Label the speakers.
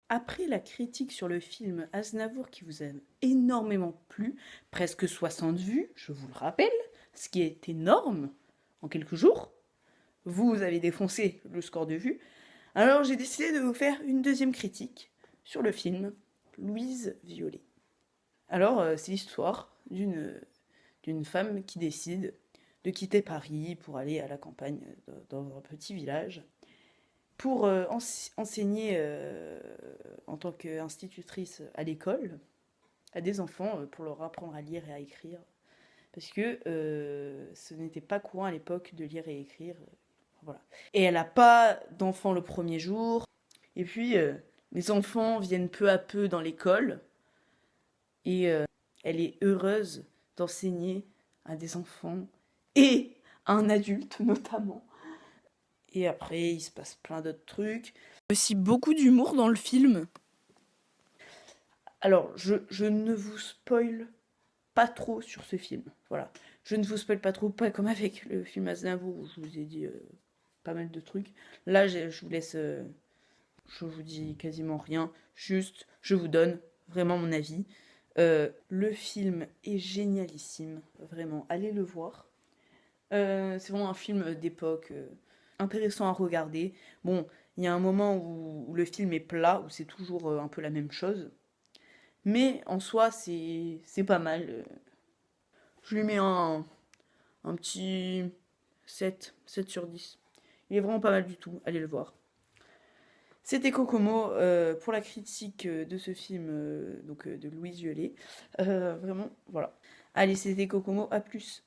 Speaker 1: après la critique sur le film Aznavour qui vous a énormément plu, presque 60 vues, je vous le rappelle, ce qui est énorme en quelques jours, vous avez défoncé le score de vues, alors j'ai décidé de vous faire une deuxième critique sur le film Louise Violet. Alors, c'est l'histoire d'une femme qui décide de quitter Paris pour aller à la campagne, dans un petit village, pour enseigner en tant qu'institutrice à l'école à des enfants pour leur apprendre à lire et à écrire. Parce que ce n'était pas courant à l'époque de lire et écrire. Voilà. Et elle n'a pas d'enfants le premier jour. Et puis, les enfants viennent peu à peu dans l'école. Et elle est heureuse d'enseigner à des enfants et à un adulte notamment. Et après, il se passe plein d'autres trucs. Aussi beaucoup d'humour dans le film. Alors, je ne vous spoil pas trop sur ce film. Voilà. Je ne vous spoil pas trop, pas comme avec le film Aznavour où je vous ai dit pas mal de trucs. Là, je vous laisse. Je vous dis quasiment rien. Juste, je vous donne vraiment mon avis. Le film est génialissime. Vraiment, allez le voir. C'est vraiment un film d'époque intéressant à regarder. Bon, il y a un moment où le film est plat, où c'est toujours un peu la même chose. Mais en soi, c'est pas mal. Je lui mets un petit 7 sur 10. Il est vraiment pas mal du tout, allez le voir. C'était Kokomo pour la critique de ce film donc de Louise Violet. Vraiment, voilà. Allez, c'était Kokomo, à plus.